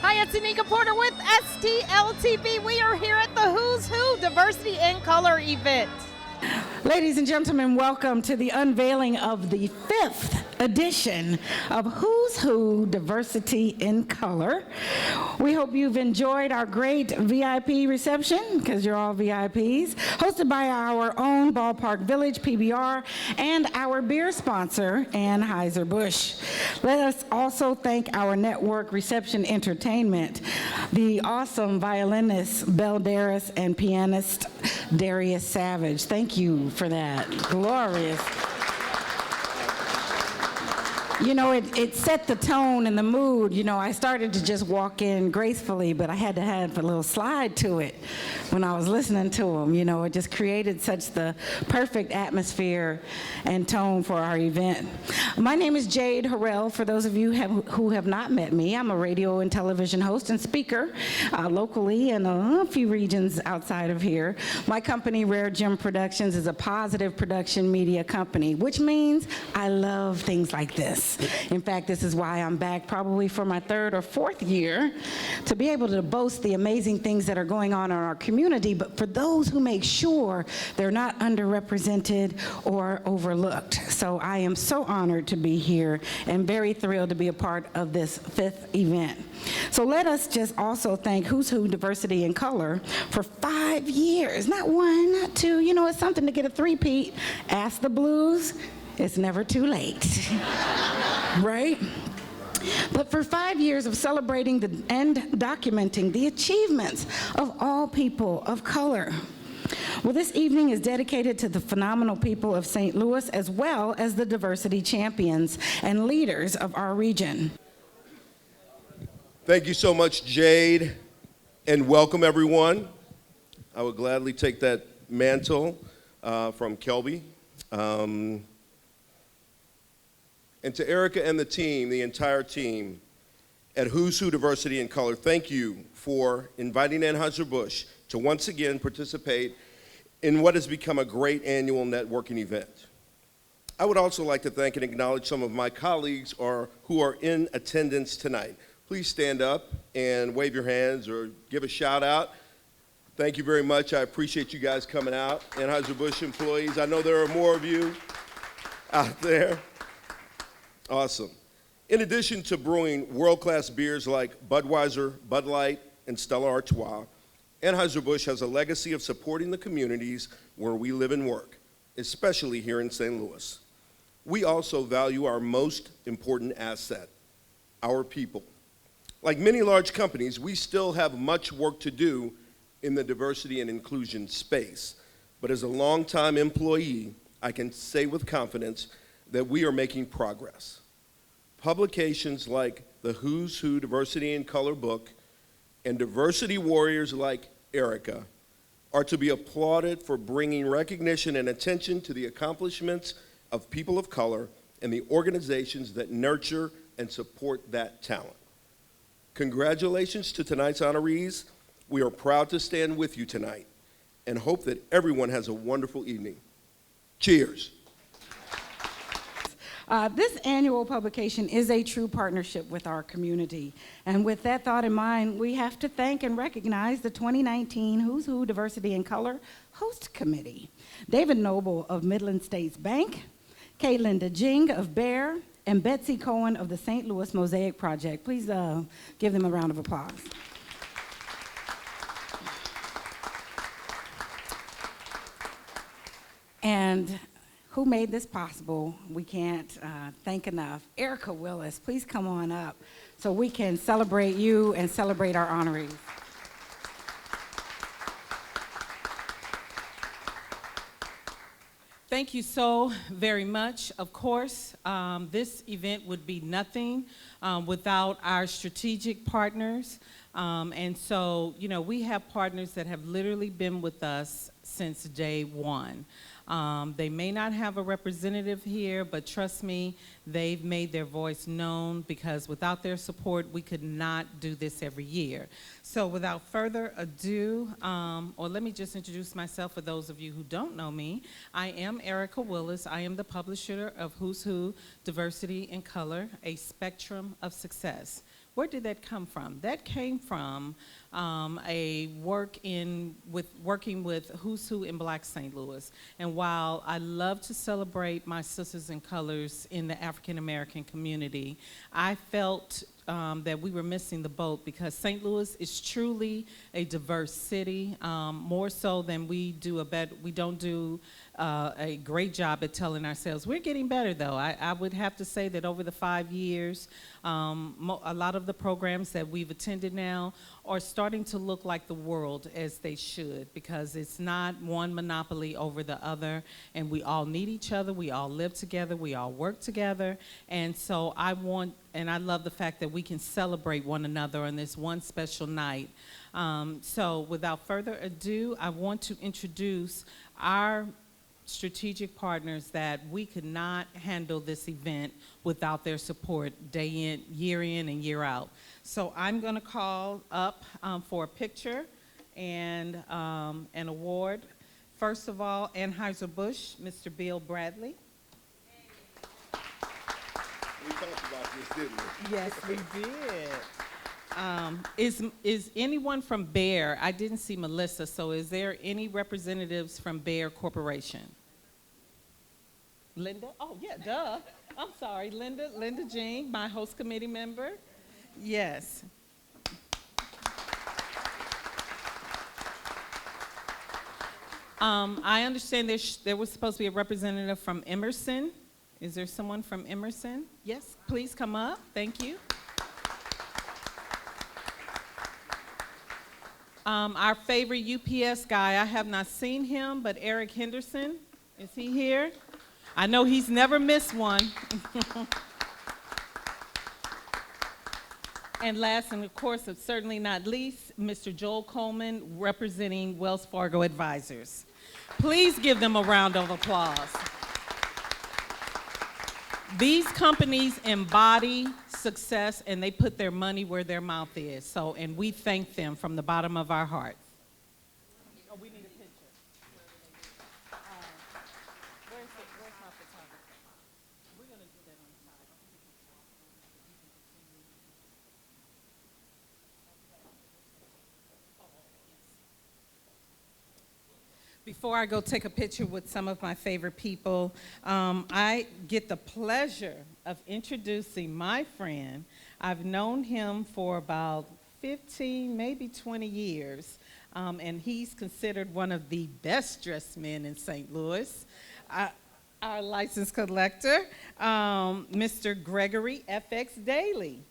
Hi, it's Anika Porter with STLTV. We are here at the Who's Who Diversity in Color event. Ladies and gentlemen, welcome to the unveiling of the 5th edition of Who's Who Diversity in Color. We hope you've enjoyed our great VIP reception, because you're all VIPs, hosted by our own Ballpark Village, PBR, and our beer sponsor, Anheuser-Busch. Let us also thank our network Reception Entertainment, the awesome violinist Belle Darris and pianist Darius Savage. Thank you for that. Glorious. You know, it set the tone and the mood. You know, I started to just walk in gracefully, but I had to have a little slide to it when I was listening to them. You know, it just created such the perfect atmosphere and tone for our event. My name is Jade Harrell. For those of you who have not met me, I'm a radio and television host and speaker locally and a few regions outside of here. My company, Rare Gem Productions, is a positive production media company, which means I love things like this. In fact, this is why I'm back probably for my 3rd or 4th year, to be able to boast the amazing things that are going on in our community, but for those who make sure they're not underrepresented or overlooked. So I am so honored to be here and very thrilled to be a part of this 5th event. So let us just also thank Who's Who Diversity in Color for 5 years, not 1, not 2. You know, it's something to get a 3-peat. Ask the Blues. It's never too late, right? But for 5 years of celebrating and documenting the achievements of all people of color. Well, this evening is dedicated to the phenomenal people of St. Louis, as well as the diversity champions and leaders of our region. Thank you so much, Jade, and welcome everyone. I would gladly take that mantle from Kelby. And to Ericca and the team, the entire team at Who's Who Diversity in Color, thank you for inviting Anheuser-Busch to once again participate in what has become a great annual networking event. I would also like to thank and acknowledge some of my colleagues who are in attendance tonight. Please stand up and wave your hands or give a shout out. Thank you very much. I appreciate you guys coming out. Anheuser-Busch employees, I know there are more of you out there. Awesome. In addition to brewing world-class beers like Budweiser, Bud Light, and Stella Artois, Anheuser-Busch has a legacy of supporting the communities where we live and work, especially here in St. Louis. We also value our most important asset, our people. Like many large companies, we still have much work to do in the diversity and inclusion space. But as a longtime employee, I can say with confidence that we are making progress. Publications like the Who's Who Diversity in Color book and diversity warriors like Ericca are to be applauded for bringing recognition and attention to the accomplishments of people of color and the organizations that nurture and support that talent. Congratulations to tonight's honorees. We are proud to stand with you tonight and hope that everyone has a wonderful evening. Cheers. This annual publication is a true partnership with our community. And with that thought in mind, we have to thank and recognize the 2019 Who's Who Diversity in Color Host Committee. David Noble of Midland States Bank, Kaylinda Jing of Bear, and Betsy Cohen of the St. Louis Mosaic Project. Please give them a round of applause. And who made this possible? We can't thank enough. Ericca Willis, please come on up so we can celebrate you and celebrate our honorees. Thank you so very much. Of course, this event would be nothing without our strategic partners. And so, you know, we have partners that have literally been with us since day one. They may not have a representative here, but trust me, they've made their voice known, because without their support, we could not do this every year. So without further ado, or let me just introduce myself for those of you who don't know me. I am Ericca Willis. I am the publisher of Who's Who Diversity in Color, a Spectrum of Success. Where did that come from? That came from working with Who's Who in Black St. Louis. And while I love to celebrate my sisters in colors in the African American community, I felt that we were missing the boat because St. Louis is truly a diverse city, more so than we don't do a great job at telling ourselves. We're getting better, though. I would have to say that over the 5 years, a lot of the programs that we've attended now are starting to look like the world as they should, because it's not one monopoly over the other, and we all need each other, we all live together, we all work together, and so I love the fact that we can celebrate one another on this one special night. So without further ado, I want to introduce our strategic partners that we could not handle this event without their support year in and year out. So I'm going to call up for a picture and an award. First of all, Anheuser-Busch, Mr. Bill Bradley. We talked about this, didn't we? Yes, we did. Is anyone from Bayer? I didn't see Melissa, so is there any representatives from Bayer Corporation? Linda? Oh, yeah, duh. I'm sorry, Linda Jing, my host committee member. Yes. I understand there was supposed to be a representative from Emerson. Is there someone from Emerson? Yes, please come up. Thank you. Our favorite UPS guy, I have not seen him, but Eric Henderson, is he here? I know he's never missed one. And last, and of course, certainly not least, Mr. Joel Coleman, representing Wells Fargo Advisors. Please give them a round of applause. These companies embody success, and they put their money where their mouth is. So, and we thank them from the bottom of our hearts. Oh, we need a picture. Where's my photographer? We're going to do that on the side. Before I go take a picture with some of my favorite people, I get the pleasure of introducing my friend. I've known him for about 15, maybe 20 years, and he's considered one of the best dressed men in St. Louis. Our license collector, Mr. Gregory FX Daly.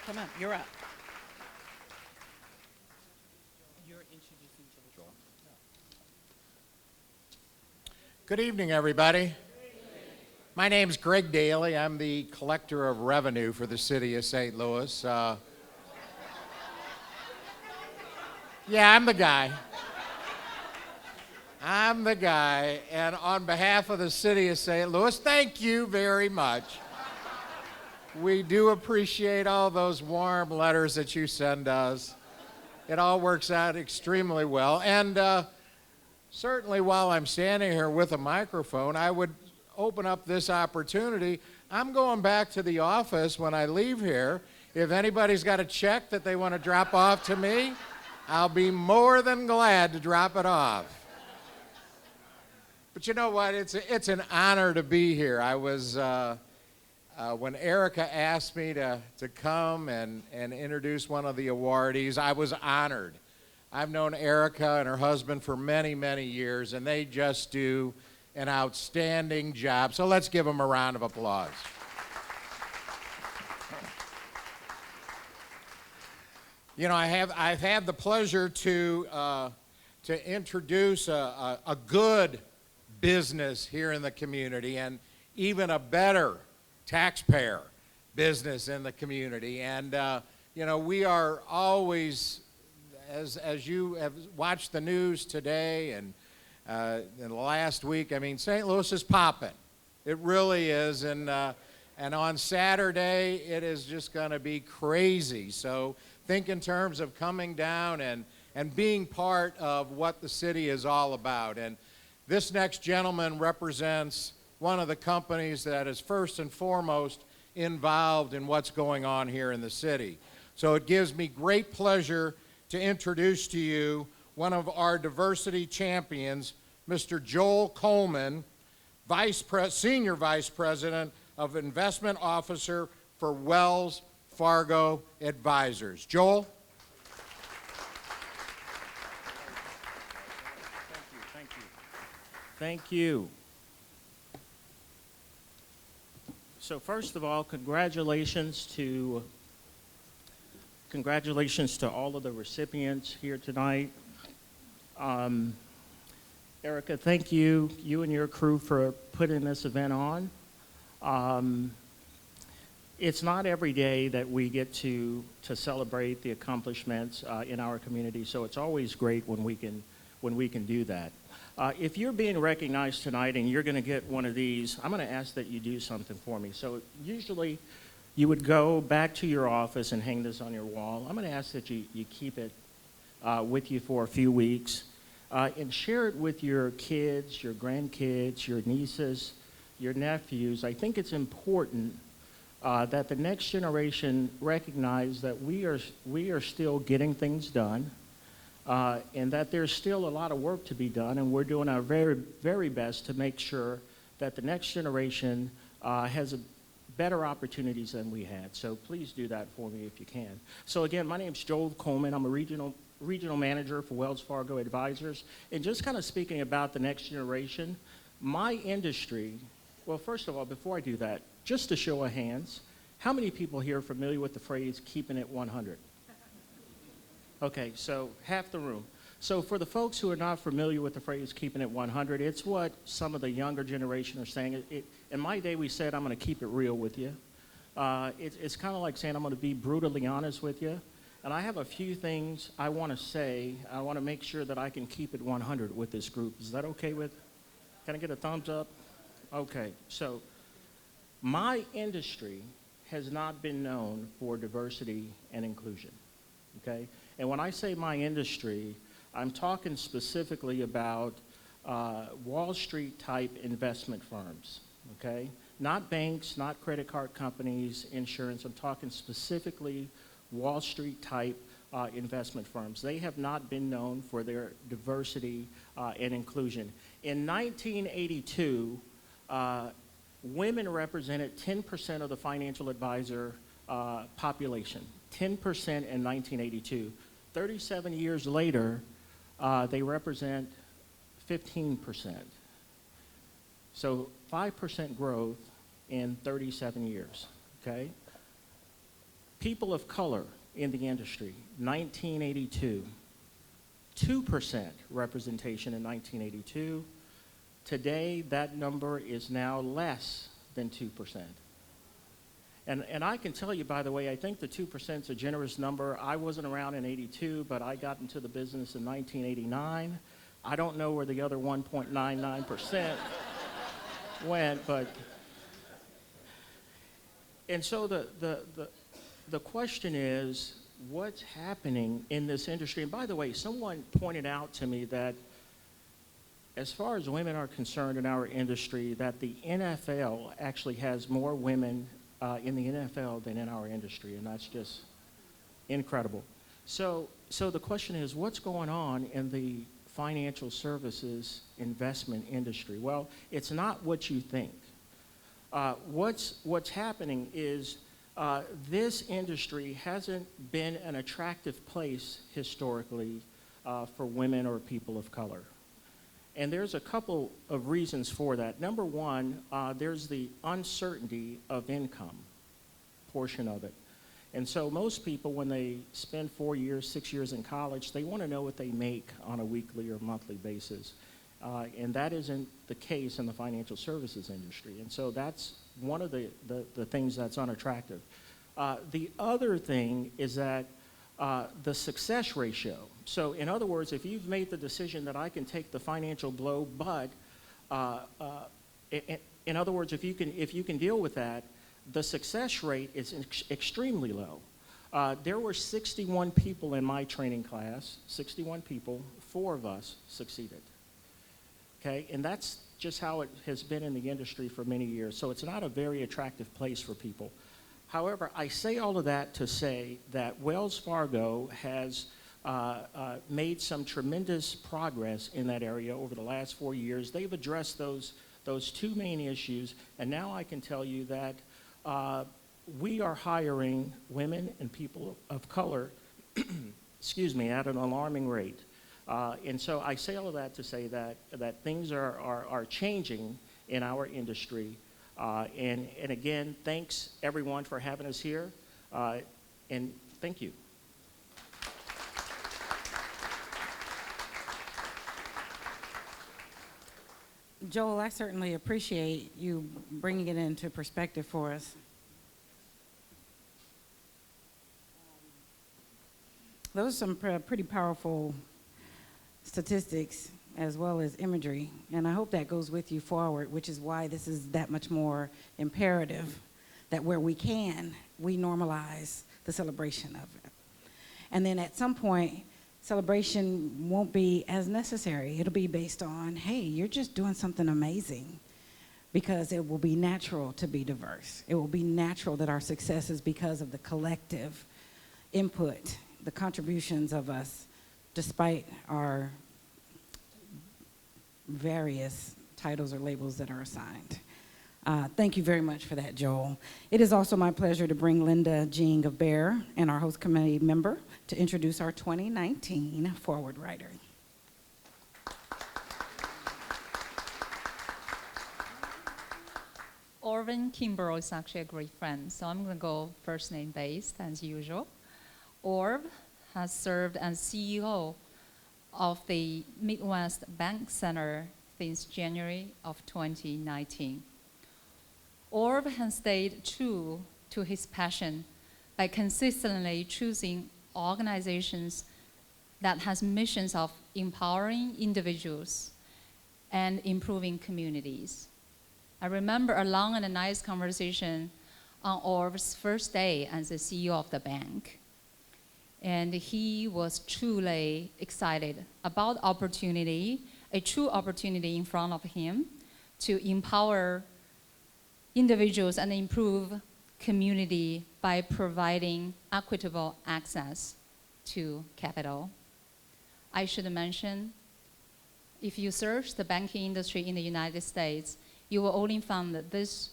Come on, you're up. Good evening, everybody. My name's Gregg Daly. I'm the collector of revenue for the city of St. Louis. Yeah, I'm the guy. And on behalf of the city of St. Louis, thank you very much. We do appreciate all those warm letters that you send us. It all works out extremely well. And certainly while I'm standing here with a microphone, I would open up this opportunity. I'm going back to the office when I leave here. If anybody's got a check that they want to drop off to me, I'll be more than glad to drop it off. But you know what? It's an honor to be here. I was, when Ericca asked me to come and introduce one of the awardees, I was honored. I've known Ericca and her husband for many, many years, and they just do an outstanding job. So let's give them a round of applause. You know, I've had the pleasure to introduce a good business here in the community, and even a better taxpayer business in the community. And you know, we are always, as you have watched the news today and in the last week, I mean, St. Louis is popping. It really is. And on Saturday, it is just going to be crazy. So think in terms of coming down and being part of what the city is all about. And this next gentleman represents one of the companies that is first and foremost involved in what's going on here in the city. So it gives me great pleasure to introduce to you one of our diversity champions, Mr. Joel Coleman, Senior Vice President of Investment Officer for Wells Fargo Advisors. Joel? Thank you. So first of all, congratulations to all of the recipients here tonight. Ericca, thank you and your crew for putting this event on. It's not every day that we get to celebrate the accomplishments in our community, so it's always great when we can do that. If you're being recognized tonight and you're going to get one of these, I'm going to ask that you do something for me. So usually you would go back to your office and hang this on your wall. I'm going to ask that you keep it with you for a few weeks and share it with your kids, your grandkids, your nieces, your nephews. I think it's important that the next generation recognize that we are still getting things done. And that there's still a lot of work to be done, and we're doing our very, very best to make sure that the next generation has better opportunities than we had. So please do that for me if you can. So again, my name's Joel Coleman. I'm a regional manager for Wells Fargo Advisors. And just kind of speaking about the next generation, my industry, well, first of all, before I do that, just a show of hands, how many people here are familiar with the phrase keeping it 100? Okay, so half the room. So for the folks who are not familiar with the phrase keeping it 100, it's what some of the younger generation are saying. In my day, we said, I'm going to keep it real with you. It's kind of like saying, I'm going to be brutally honest with you. And I have a few things I want to say. I want to make sure that I can keep it 100 with this group. Is that okay with? Can I get a thumbs up? Okay, so my industry has not been known for diversity and inclusion, okay? And when I say my industry, I'm talking specifically about Wall Street type investment firms, okay? Not banks, not credit card companies, insurance. I'm talking specifically Wall Street type investment firms. They have not been known for their diversity and inclusion. In 1982, women represented 10% of the financial advisor population, 10% in 1982. 37 years later, they represent 15%. So 5% growth in 37 years, okay? People of color in the industry, 1982, 2% representation in 1982. Today, that number is now less than 2%. And I can tell you, by the way, I think the 2% is a generous number. I wasn't around in 82, but I got into the business in 1989. I don't know where the other 1.99% went, but... And so the question is, what's happening in this industry? And by the way, someone pointed out to me that as far as women are concerned in our industry, that the NFL actually has more women in the NFL than in our industry, and that's just incredible. So the question is, what's going on in the financial services investment industry? Well, it's not what you think. What's happening is this industry hasn't been an attractive place historically for women or people of color. And there's a couple of reasons for that. Number one, there's the uncertainty of income portion of it. And so most people, when they spend 4 years, 6 years in college, they want to know what they make on a weekly or monthly basis. And that isn't the case in the financial services industry. And so that's one of the things that's unattractive. The other thing is that the success ratio. So in other words, if you've made the decision that I can take the financial blow, but in other words, if you can deal with that, the success rate is extremely low. There were 61 people in my training class, 61 people, 4 of us succeeded. Okay, and that's just how it has been in the industry for many years. So it's not a very attractive place for people. However, I say all of that to say that Wells Fargo has made some tremendous progress in that area over the last 4 years. They've addressed those two main issues, and now I can tell you that we are hiring women and people of color, excuse me, at an alarming rate. And so I say all of that to say that things are changing in our industry. And again, thanks everyone for having us here, and thank you. Joel, I certainly appreciate you bringing it into perspective for us. Those are some pretty powerful statistics as well as imagery, and I hope that goes with you forward, which is why this is that much more imperative, that where we can, we normalize the celebration of it. And then at some point, celebration won't be as necessary. It'll be based on, hey, you're just doing something amazing, because it will be natural to be diverse. It will be natural that our success is because of the collective input, the contributions of us, despite our various titles or labels that are assigned. Thank you very much for that, Joel. It is also my pleasure to bring Linda Jing of Bear and our host committee member to introduce our 2019 Forward Writer. Orvin Kimbrough is actually a great friend, so I'm going to go first name based as usual. Orv has served as CEO of the Midwest BankCentre since January of 2019. Orv has stayed true to his passion by consistently choosing organizations that has missions of empowering individuals and improving communities. I remember a long and a nice conversation on Orv's first day as the CEO of the bank. And he was truly excited about opportunity, a true opportunity in front of him to empower individuals and improve community by providing equitable access to capital. I should mention, if you search the banking industry in the United States, you will only find that this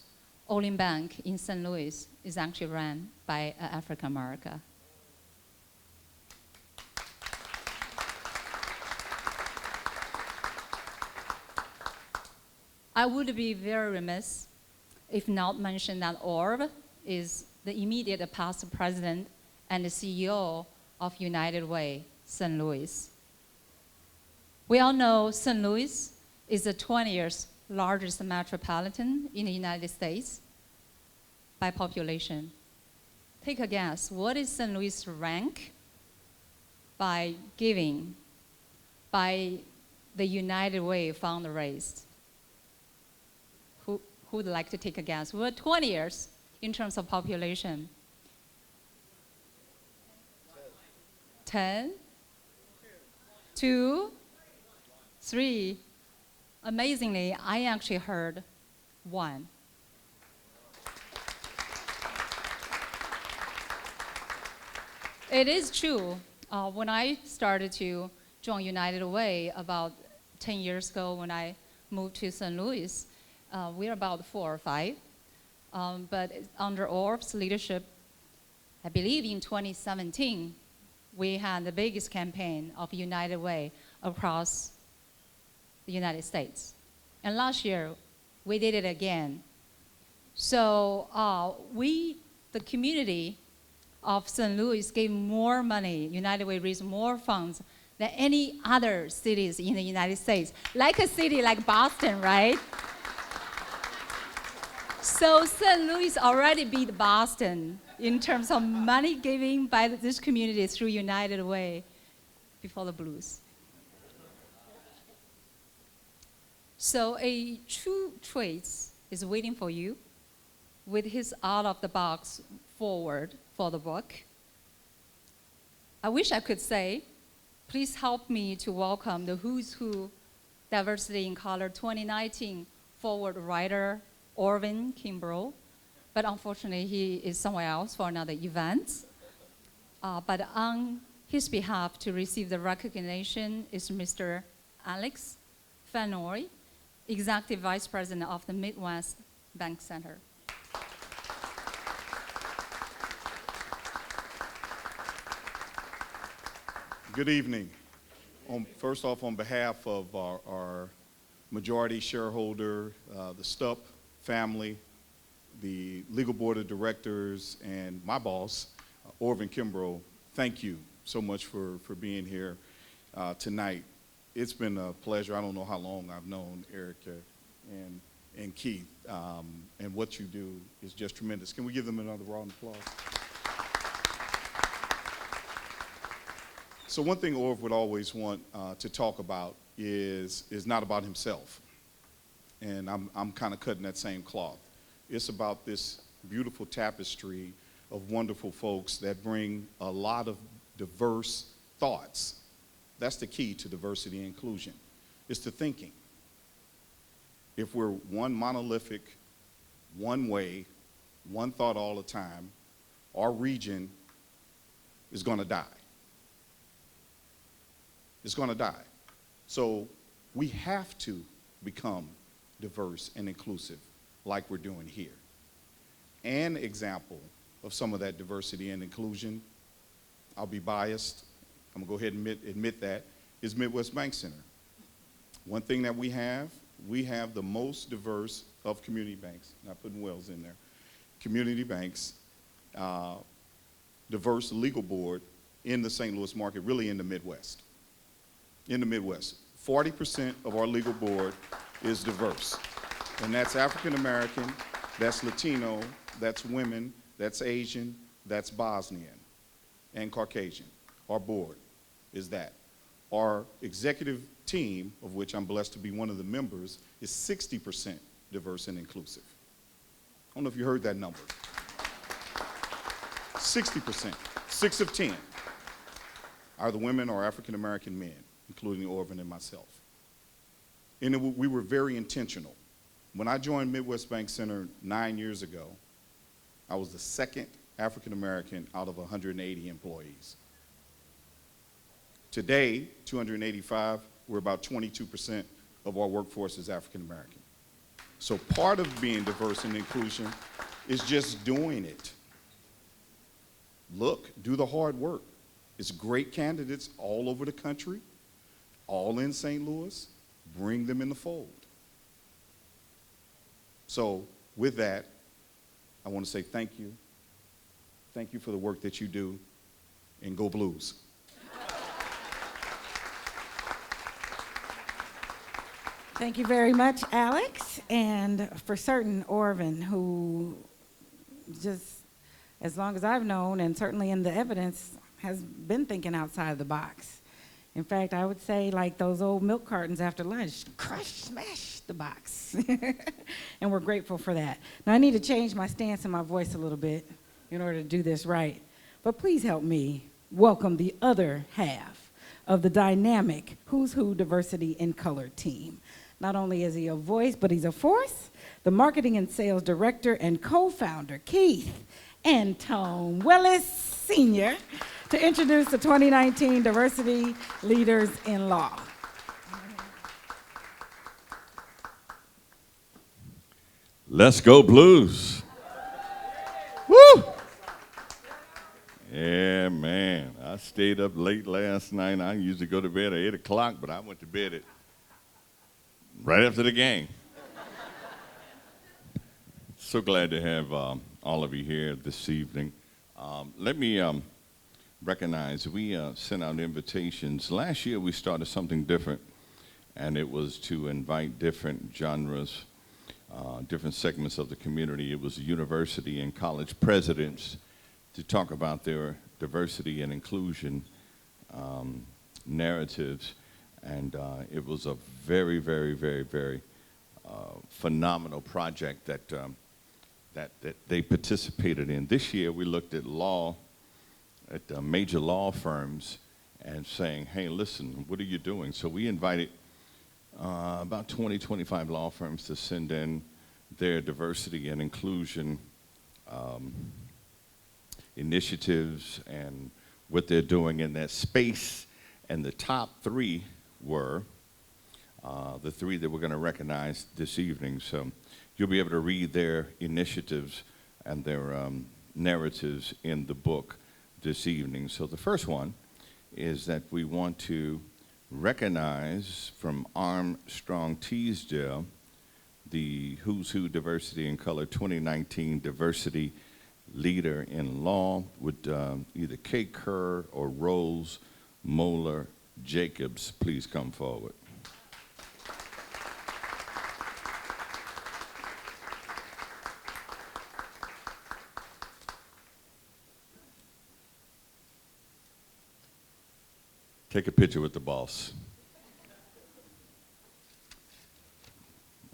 only bank in St. Louis is actually run by an African American. I would be very remiss if not mention that Orv is the immediate past president and the CEO of United Way, St. Louis. We all know St. Louis is the 20th largest metropolitan in the United States by population. Take a guess, what is St. Louis' rank by giving, by the United Way fundraised? Who would like to take a guess? We're 20 years in terms of population. 10, 2, 3. Amazingly, I actually heard 1. It is true. When I started to join United Way about 10 years ago when I moved to St. Louis, we're about 4 or 5. But under Orv's leadership, I believe in 2017, we had the biggest campaign of United Way across the United States. And last year, we did it again. So the community of St. Louis gave more money. United Way raised more funds than any other cities in the United States, like a city like Boston, right? So St. Louis already beat Boston in terms of money giving by this community through United Way before the Blues. So a true trace is waiting for you with his out-of-the-box forward for the book. I wish I could say, please help me to welcome the who's who Diversity in Color 2019 forward writer, Orvin Kimbrough. But unfortunately, he is somewhere else for another event. But on his behalf, to receive the recognition is Mr. Alex Fennoy, Executive Vice President of the Midwest BankCentre. Good evening. First off, on behalf of our majority shareholder, the Stupp family, the legal board of directors, and my boss, Orvin Kimbrough, thank you so much for being here tonight. It's been a pleasure. I don't know how long I've known Ericca and Keith, and what you do is just tremendous. Can we give them another round of applause? So one thing Orv would always want to talk about is not about himself. And I'm kind of cutting that same cloth. It's about this beautiful tapestry of wonderful folks that bring a lot of diverse thoughts. That's the key to diversity and inclusion. It's the thinking. If we're one monolithic, one way, one thought all the time, our region is going to die. It's going to die. So we have to become diverse and inclusive like we're doing here. An example of some of that diversity and inclusion, I'll be biased, I'm going to go ahead and admit that, is Midwest BankCentre. One thing that we have the most diverse of community banks, not putting Wells in there, community banks, diverse legal board in the St. Louis market, really in the Midwest. In the Midwest, 40% of our legal board is diverse. And that's African American, that's Latino, that's women, that's Asian, that's Bosnian, and Caucasian. Our board is that. Our executive team, of which I'm blessed to be one of the members, is 60% diverse and inclusive. I don't know if you heard that number. 60%, 6 of 10 are the women or African American men, including Orvin and myself. And we were very intentional. When I joined Midwest BankCentre 9 years ago, I was the second African American out of 180 employees. Today, 285, we're about 22% of our workforce is African American. So part of being diverse and inclusion is just doing it. Look, do the hard work. It's great candidates all over the country, all in St. Louis. Bring them in the fold. So with that, I want to say thank you. Thank you for the work that you do, and go Blues. Thank you very much, Alex, and for certain, Orvin, who just, as long as I've known, and certainly in the evidence, has been thinking outside the box. In fact, I would say like those old milk cartons after lunch, crush, smash the box. And we're grateful for that. Now I need to change my stance and my voice a little bit in order to do this right. But please help me welcome the other half of the dynamic Who's Who Diversity in Color team. Not only is he a voice, but he's a force. The marketing and sales director and co-founder, Keith Antone Willis Sr., to introduce the 2019 Diversity Leaders in Law. Let's go Blues. Woo! Yeah, man. I stayed up late last night. I usually go to bed at 8 o'clock, but I went to bed at right after the game. So glad to have all of you here this evening. Let me recognize we sent out invitations. Last year we started something different, and it was to invite different genres, different segments of the community. It was university and college presidents to talk about their diversity and inclusion narratives. And it was a very, very, very, very phenomenal project that they participated in. This year we looked at law, at major law firms, and saying, hey, listen, what are you doing? So we invited about 20, 25 law firms to send in their diversity and inclusion initiatives and what they're doing in that space. And the top three were the three that we're going to recognize this evening. So you'll be able to read their initiatives and their narratives in the book this evening. So the first one is that we want to recognize from Armstrong Teasdale the Who's Who Diversity in Color 2019 Diversity Leader in Law with either Kay Kerr or Rose Moeller Jacobs. Please come forward. Take a picture with the boss.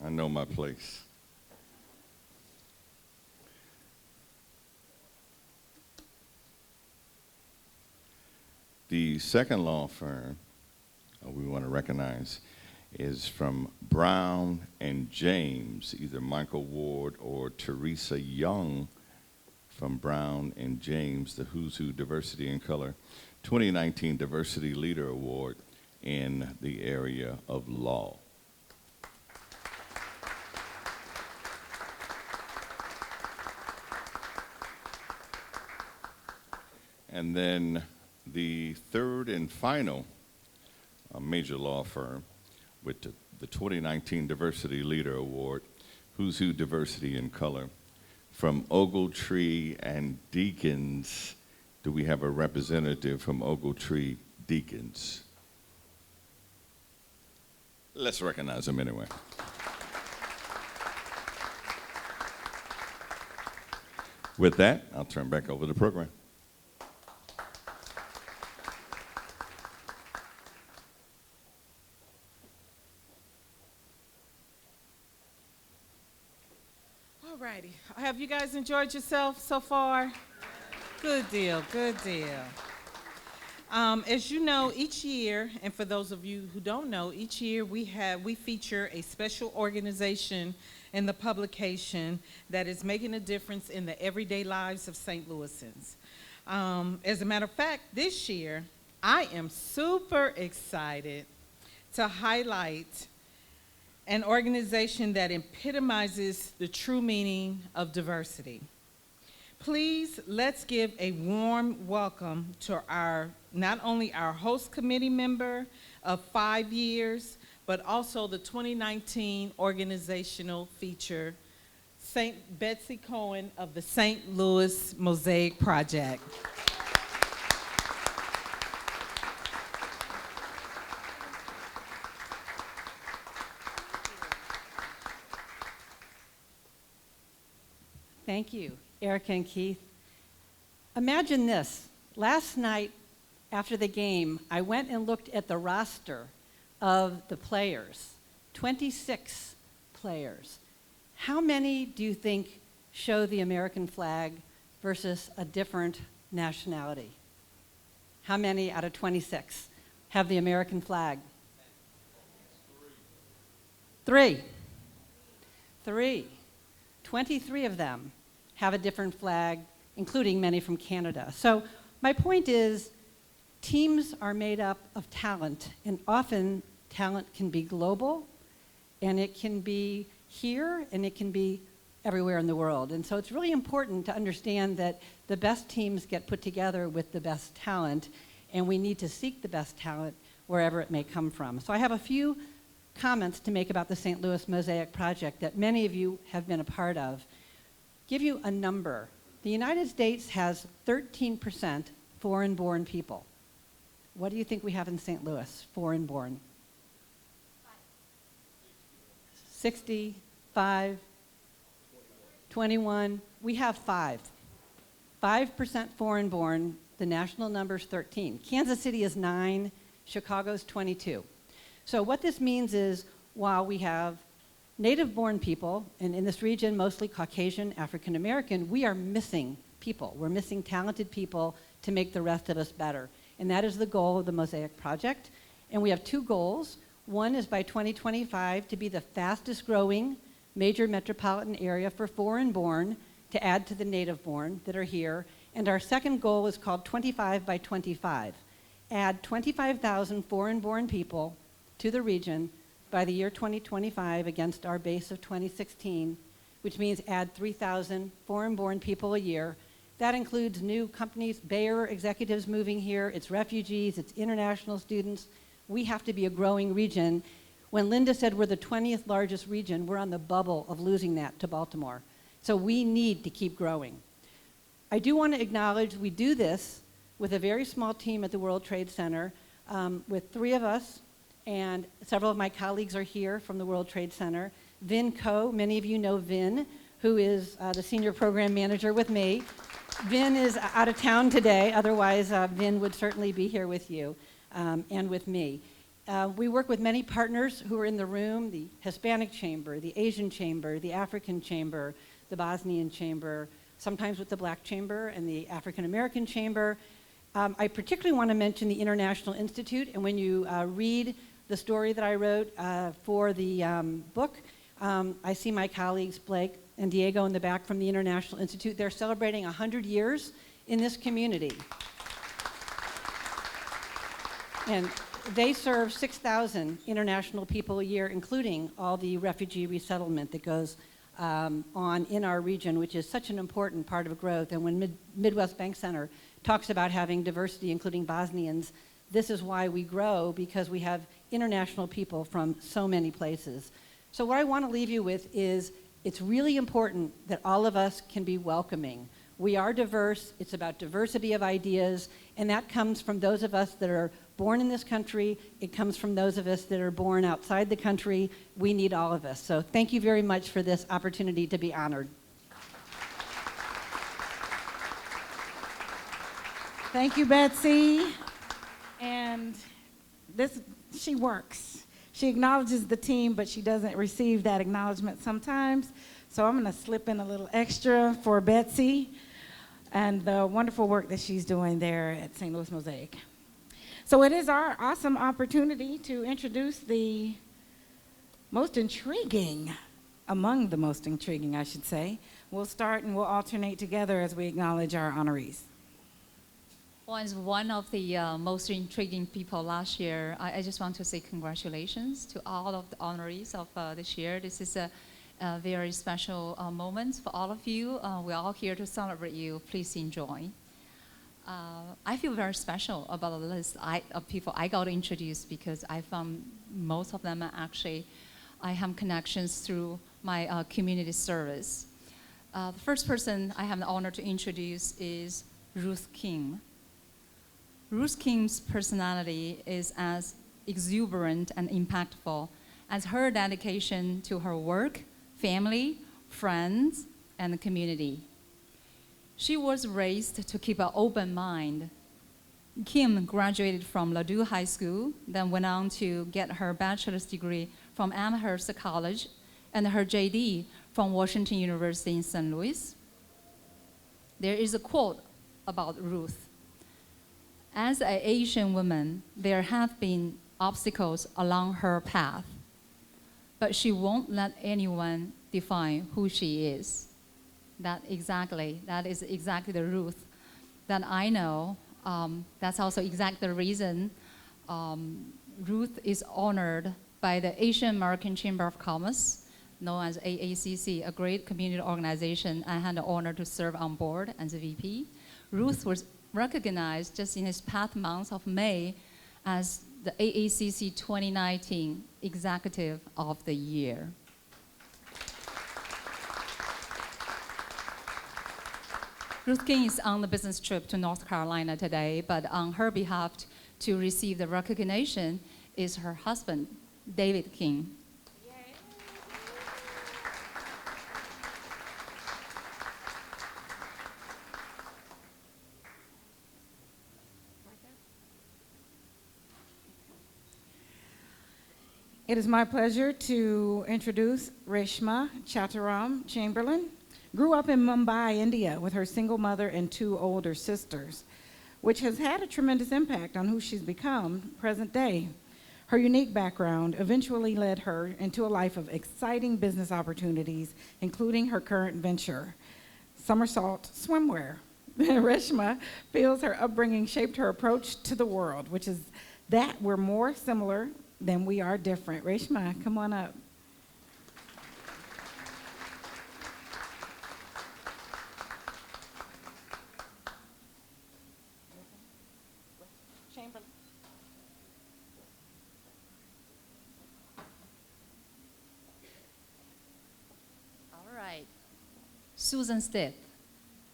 I know my place. The second law firm we want to recognize is from Brown and James, either Michael Ward or Teresa Young from Brown and James, the Who's Who Diversity in Color 2019 Diversity Leader Award in the area of law. And then the third and final major law firm with the 2019 Diversity Leader Award, Who's Who Diversity in Color, from Ogletree and Deakins. Do we have a representative from Ogletree Deakins? Let's recognize them anyway. With that, I'll turn back over the program. All righty. Have you guys enjoyed yourself so far? Good deal, good deal. As you know, each year, and for those of you who don't know, each year we feature a special organization in the publication that is making a difference in the everyday lives of St. Louisans. As a matter of fact, this year, I am super excited to highlight an organization that epitomizes the true meaning of diversity. Please, let's give a warm welcome to not only our host committee member of 5 years, but also the 2019 organizational feature, Betsy Cohen of the St. Louis Mosaic Project. Thank you, Ericca and Keith. Imagine this. Last night, after the game, I went and looked at the roster of the players, 26 players. How many do you think show the American flag versus a different nationality? How many out of 26 have the American flag? Three. 23 of them have a different flag, including many from Canada. So my point is, teams are made up of talent, and often talent can be global, and it can be here, and it can be everywhere in the world. And so it's really important to understand that the best teams get put together with the best talent, and we need to seek the best talent wherever it may come from. So I have a few comments to make about the St. Louis Mosaic Project that many of you have been a part of. Give you a number. The United States has 13% foreign-born people. What do you think we have in St. Louis, foreign-born? 65, 21. We have 5. 5% foreign-born. The national number is 13. Kansas City is 9. Chicago's 22. So what this means is, while we have native-born people, and in this region, mostly Caucasian, African American, we are missing people. We're missing talented people to make the rest of us better. And that is the goal of the Mosaic Project. And we have 2 goals. One is by 2025 to be the fastest growing major metropolitan area for foreign-born to add to the native-born that are here. And our second goal is called 25 by 25. Add 25,000 foreign-born people to the region by the year 2025 against our base of 2016, which means add 3,000 foreign-born people a year. That includes new companies, Bayer executives moving here, it's refugees, it's international students. We have to be a growing region. When Linda said we're the 20th largest region, we're on the bubble of losing that to Baltimore. So we need to keep growing. I do want to acknowledge we do this with a very small team at the World Trade Center, with 3 of us, and several of my colleagues are here from the World Trade Center. Vin Ko, many of you know Vin, who is the senior program manager with me. Vin is out of town today, otherwise Vin would certainly be here with you and with me. We work with many partners who are in the room, the Hispanic Chamber, the Asian Chamber, the African Chamber, the Bosnian Chamber, sometimes with the Black Chamber and the African American Chamber. I particularly want to mention the International Institute, and when you read the story that I wrote for the book, I see my colleagues Blake and Diego in the back from the International Institute. They're celebrating 100 years in this community. And they serve 6,000 international people a year, including all the refugee resettlement that goes on in our region, which is such an important part of growth. And when Midwest BankCentre talks about having diversity, including Bosnians, this is why we grow, because we have international people from so many places. So what I want to leave you with is it's really important that all of us can be welcoming. We are diverse. It's about diversity of ideas, and that comes from those of us that are born in this country. It comes from those of us that are born outside the country. We need all of us. So thank you very much for this opportunity to be honored. Thank you, Betsy. And she works. She acknowledges the team, but she doesn't receive that acknowledgement sometimes. So I'm going to slip in a little extra for Betsy and the wonderful work that she's doing there at St. Louis Mosaic. So it is our awesome opportunity to introduce the most intriguing, among the most intriguing, I should say. We'll start and we'll alternate together as we acknowledge our honorees. Well, as one of the most intriguing people last year, I just want to say congratulations to all of the honorees of this year. This is a very special moment for all of you. We're all here to celebrate you. Please enjoy. I feel very special about the list of people I got introduced, because I found most of them actually, I have connections through my community service. The first person I have the honor to introduce is Ruth King. Ruth King's personality is as exuberant and impactful as her dedication to her work, family, friends, and the community. She was raised to keep an open mind. Kim graduated from Ladue High School, then went on to get her bachelor's degree from Amherst College and her JD from Washington University in St. Louis. There is a quote about Ruth. As an Asian woman, there have been obstacles along her path, but she won't let anyone define who she is. That is exactly the Ruth that I know. That's also exactly the reason Ruth is honored by the Asian American Chamber of Commerce, known as AACC, a great community organization. I had the honor to serve on board as a VP. Ruth was recognized just in this past month of May as the AACC 2019 Executive of the Year. Ruth King is on the business trip to North Carolina today, but on her behalf to receive the recognition is her husband, David King. It is my pleasure to introduce Reshma Chataram Chamberlain. Grew up in Mumbai, India, with her single mother and 2 older sisters, which has had a tremendous impact on who she's become present day. Her unique background eventually led her into a life of exciting business opportunities, including her current venture, Somersault Swimwear. Reshma feels her upbringing shaped her approach to the world, which is that we're more similar than we are different. Reshma, come on up. All right. Susan Stith.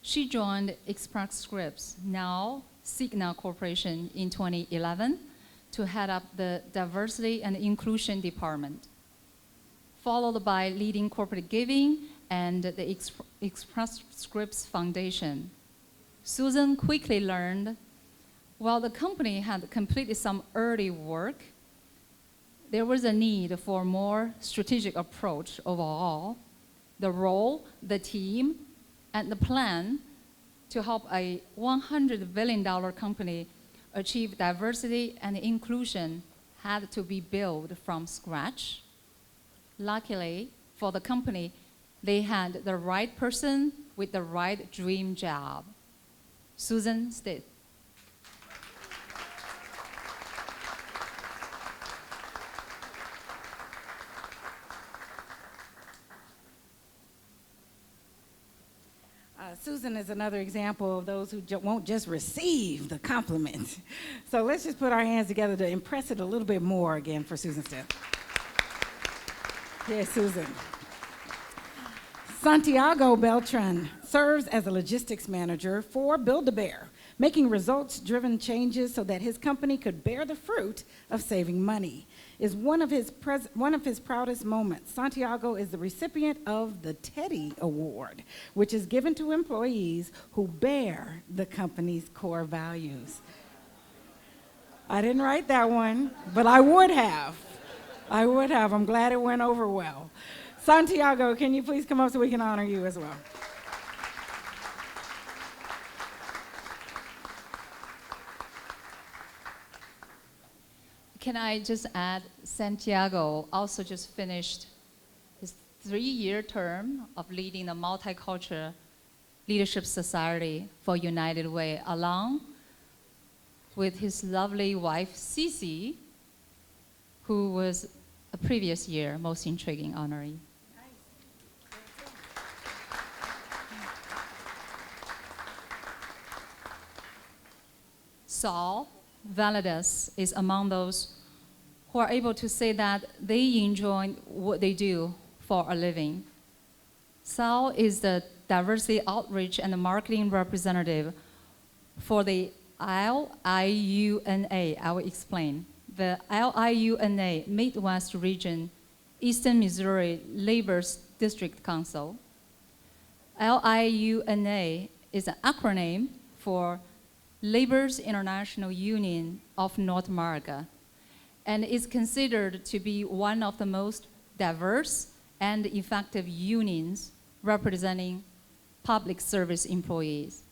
She joined Express Scripts, now Cigna Corporation, in 2011 to head up the Diversity and Inclusion Department, followed by leading corporate giving and the Express Scripts Foundation. Susan quickly learned while the company had completed some early work, there was a need for a more strategic approach overall. The role, the team, and the plan to help a $100 billion company achieve diversity and inclusion had to be built from scratch. Luckily for the company, they had the right person with the right dream job. Susan Stith. Susan is another example of those who won't just receive the compliment. So let's just put our hands together to impress it a little bit more again for Susan Stith. Here's Susan. Santiago Beltran serves as a logistics manager for Build-A-Bear, making results-driven changes so that his company could bear the fruit of saving money. Is one of his proudest moments. Santiago is the recipient of the Teddy Award, which is given to employees who bear the company's core values. I didn't write that one, but I would have. I'm glad it went over well. Santiago, can you please come up so we can honor you as well? Can I just add, Santiago also just finished his 3-year term of leading the Multicultural Leadership Society for United Way, along with his lovely wife, Cece, who was a previous year most intriguing honoree. Saul Validas is among those who are able to say that they enjoy what they do for a living. Saul is the diversity outreach and marketing representative for the LIUNA. I will explain. The LIUNA, Midwest Region, Eastern Missouri Labor District Council. LIUNA is an acronym for Labor's International Union of North America, and is considered to be one of the most diverse and effective unions representing public service employees.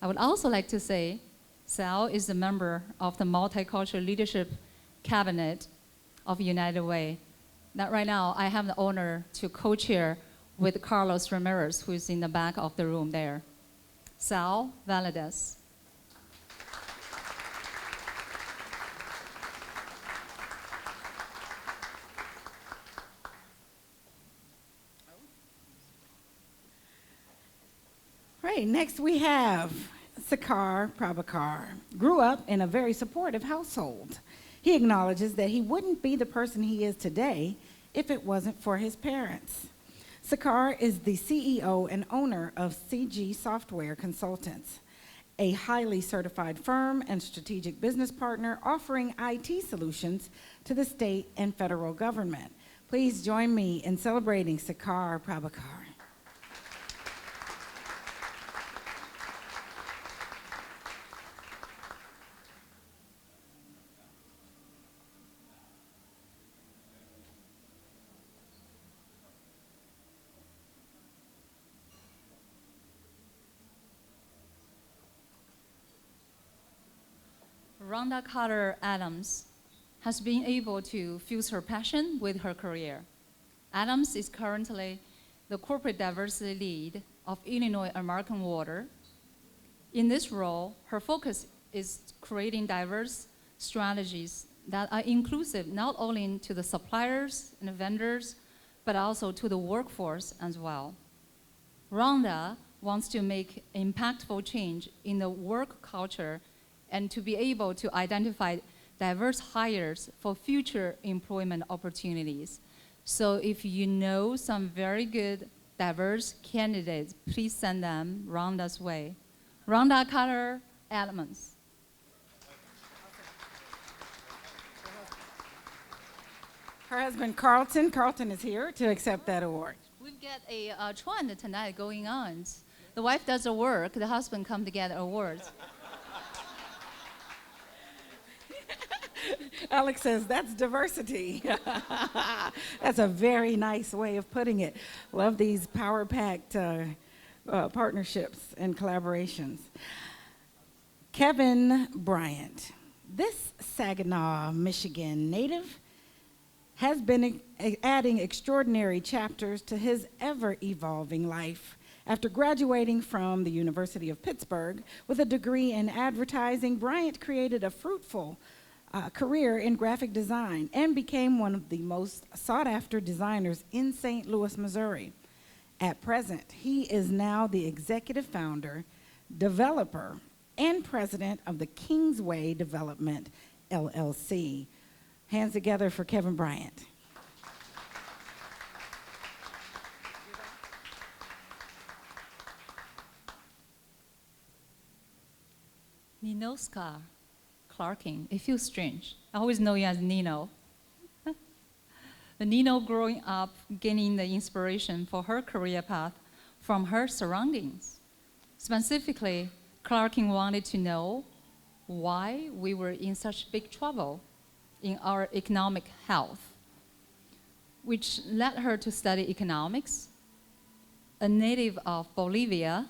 I would also like to say Sal is a member of the Multicultural Leadership Cabinet of United Way. That right now I have the honor to co-chair with Carlos Ramirez, who is in the back of the room there. Sal Validas. Right, next we have Sakar Prabhakar. Grew up in a very supportive household. He acknowledges that he wouldn't be the person he is today if it wasn't for his parents. Sakar is the CEO and owner of CG Software Consultants, a highly certified firm and strategic business partner offering IT solutions to the state and federal government. Please join me in celebrating Sakar Prabhakar. Rhonda Carter Adams has been able to fuse her passion with her career. Adams is currently the corporate diversity lead of Illinois American Water. In this role, her focus is creating diverse strategies that are inclusive not only to the suppliers and the vendors, but also to the workforce as well. Rhonda wants to make impactful change in the work culture and to be able to identify diverse hires for future employment opportunities. So if you know some very good diverse candidates, please send them Rhonda's way. Rhonda Carter Edmonds. Her husband, Carlton. Carlton is here to accept that award. We've got a trend tonight going on. The wife does the work, the husband come to get awards. Alex says, that's diversity. That's a very nice way of putting it. Love these power-packed partnerships and collaborations. Kevin Bryant. This Saginaw, Michigan native has been adding extraordinary chapters to his ever-evolving life. After graduating from the University of Pittsburgh with a degree in advertising, Bryant created a fruitful career in graphic design and became one of the most sought-after designers in St. Louis, Missouri. At present, he is now the executive founder, developer, and president of the Kingsway Development, LLC. Hands together for Kevin Bryant. Ninoska Clarking. It feels strange. I always know you as Nino. But Nino growing up, gaining the inspiration for her career path from her surroundings. Specifically, Clarking wanted to know why we were in such big trouble in our economic health, which led her to study economics. A native of Bolivia,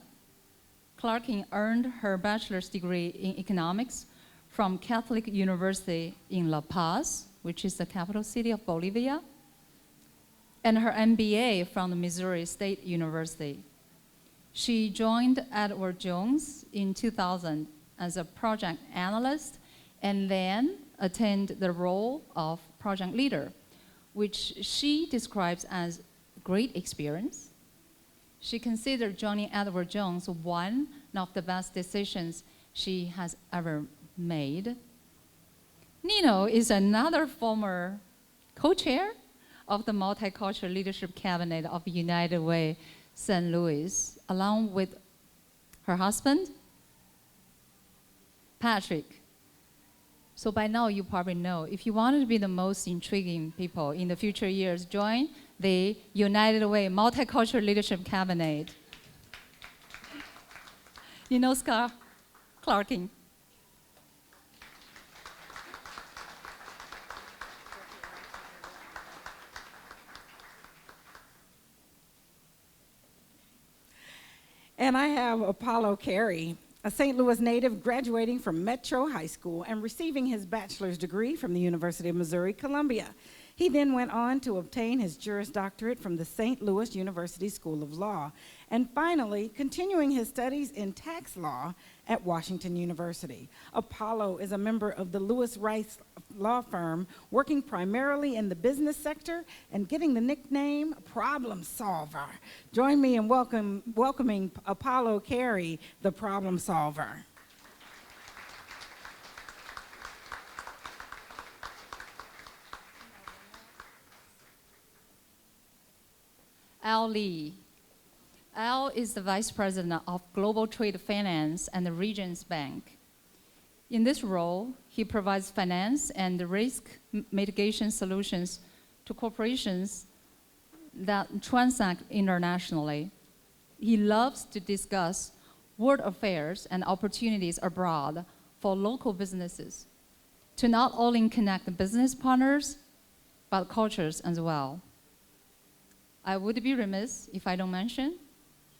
Clarking earned her bachelor's degree in economics from Catholic University in La Paz, which is the capital city of Bolivia, and her MBA from the Missouri State University. She joined Edward Jones in 2000 as a project analyst and then attained the role of project leader, which she describes as great experience. She considered joining Edward Jones one of the best decisions she has ever made. Nino is another former co-chair of the Multicultural Leadership Cabinet of United Way St. Louis, along with her husband, Patrick. So by now you probably know, if you want to be the most intriguing people in the future years, join the United Way Multicultural Leadership Cabinet. Ninoska Clarking. And I have Apollo Carey, a St. Louis native graduating from Metro High School and receiving his bachelor's degree from the University of Missouri, Columbia. He then went on to obtain his Juris Doctorate from the St. Louis University School of Law, and finally continuing his studies in tax law at Washington University. Apollo is a member of the Lewis Rice law firm, working primarily in the business sector and getting the nickname Problem Solver. Join me in welcoming Apollo Carey, the Problem Solver. Al Lee. Al is the Vice President of Global Trade Finance and the Regions Bank. In this role, he provides finance and risk mitigation solutions to corporations that transact internationally. He loves to discuss world affairs and opportunities abroad for local businesses to not only connect the business partners, but cultures as well. I would be remiss if I don't mention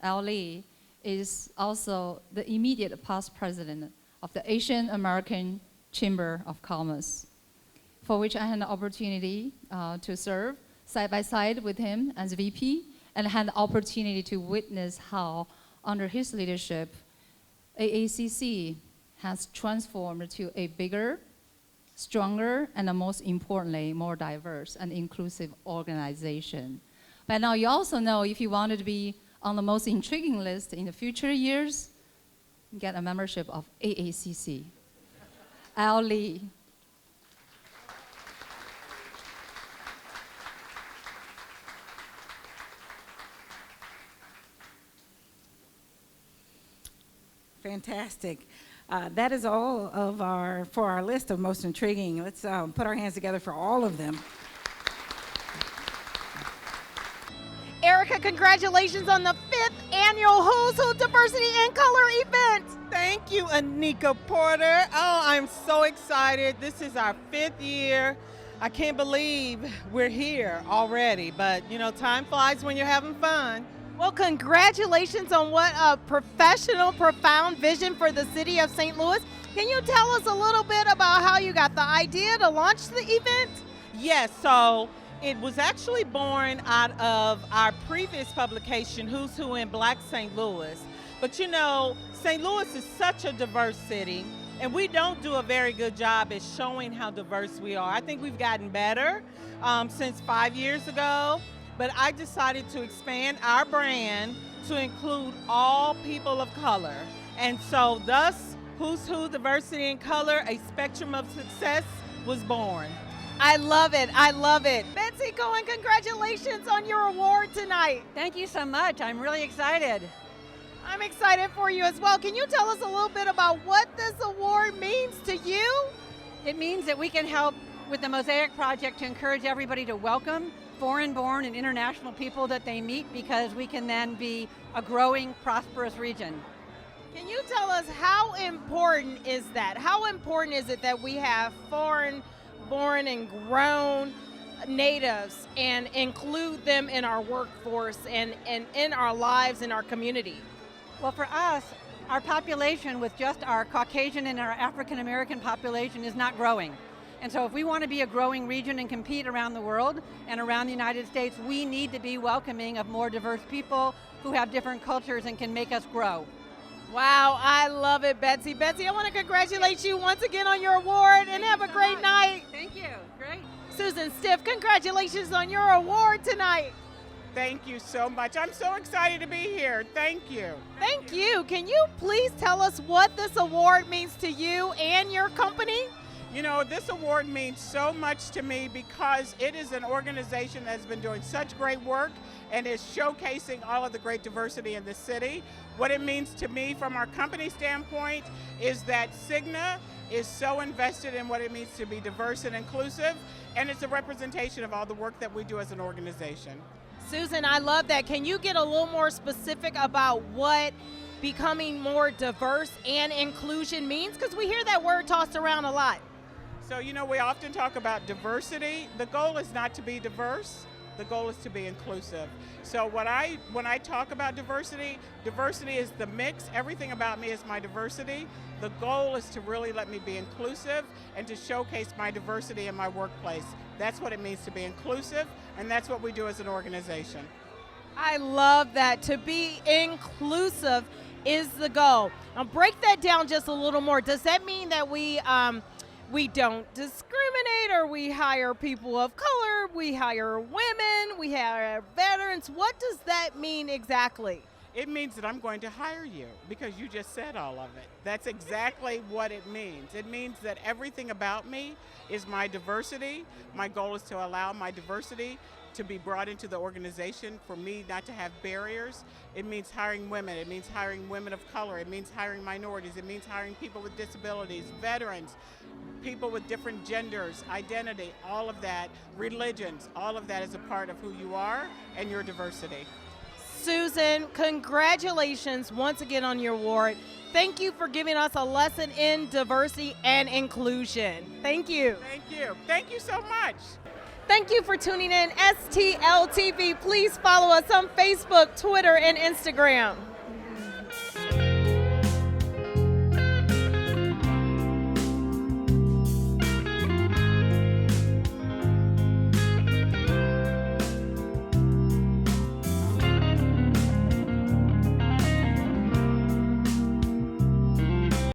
Al Lee is also the immediate past president of the Asian American Chamber of Commerce. for which I had an opportunity to serve side by side with him as VP, and had the opportunity to witness how, under his leadership, AACC has transformed to a bigger, stronger, and most importantly, more diverse and inclusive organization. But now you also know if you wanted to be on the most intriguing list in the future years, get a membership of AACC. Al Lee. Fantastic. That is all of for our list of most intriguing. Let's put our hands together for all of them. Ericca, congratulations on the 5th annual Who's Who Diversity and Color event. Thank you, Anika Porter. Oh, I'm so excited. This is our 5th year. I can't believe we're here already, but you know, time flies when you're having fun. Well, congratulations on what a professional, profound vision for the city of St. Louis. Can you tell us a little bit about how you got the idea to launch the event? Yes, so it was actually born out of our previous publication, Who's Who in Black St. Louis. But you know, St. Louis is such a diverse city, and we don't do a very good job at showing how diverse we are. I think we've gotten better since 5 years ago. But I decided to expand our brand to include all people of color. And so thus, Who's Who Diversity and Color, a spectrum of success was born. I love it. I love it. Betsy Cohen, congratulations on your award tonight. Thank you so much. I'm really excited. I'm excited for you as well. Can you tell us a little bit about what this award means to you? It means that we can help with the Mosaic Project to encourage everybody to welcome foreign-born and international people that they meet, because we can then be a growing, prosperous region. Can you tell us how important is that? How important is it that we have foreign-born and grown natives and include them in our workforce and in our lives, in our community? Well, for us, our population with just our Caucasian and our African American population is not growing. And so if we want to be a growing region and compete around the world and around the United States, we need to be welcoming of more diverse people who have different cultures and can make us grow. Wow, I love it, Betsy. Betsy, I want to congratulate you once again on your award, and have a great night. Thank you. Great. Susan Stith, congratulations on your award tonight. Thank you so much. I'm so excited to be here. Thank you. Thank you. Can you please tell us what this award means to you and your company? You know, this award means so much to me because it is an organization that's been doing such great work and is showcasing all of the great diversity in the city. What it means to me from our company standpoint is that Cigna is so invested in what it means to be diverse and inclusive, and it's a representation of all the work that we do as an organization. Susan, I love that. Can you get a little more specific about what becoming more diverse and inclusion means? Because we hear that word tossed around a lot. So, you know, we often talk about diversity. The goal is not to be diverse. The goal is to be inclusive. So when I talk about diversity, diversity is the mix. Everything about me is my diversity. The goal is to really let me be inclusive and to showcase my diversity in my workplace. That's what it means to be inclusive, and that's what we do as an organization. I love that. To be inclusive is the goal. Now break that down just a little more. Does that mean that we don't discriminate, or we hire people of color, we hire women, we hire veterans? What does that mean exactly? It means that I'm going to hire you because you just said all of it. That's exactly what it means. It means that everything about me is my diversity. My goal is to allow my diversity to be brought into the organization, for me not to have barriers. It means hiring women. It means hiring women of color. It means hiring minorities. It means hiring people with disabilities, veterans, people with different genders, identity, all of that, religions, all of that is a part of who you are and your diversity. Susan, congratulations once again on your award. Thank you for giving us a lesson in diversity and inclusion. Thank you. Thank you. Thank you so much. Thank you for tuning in STL TV. Please follow us on Facebook, Twitter, and Instagram.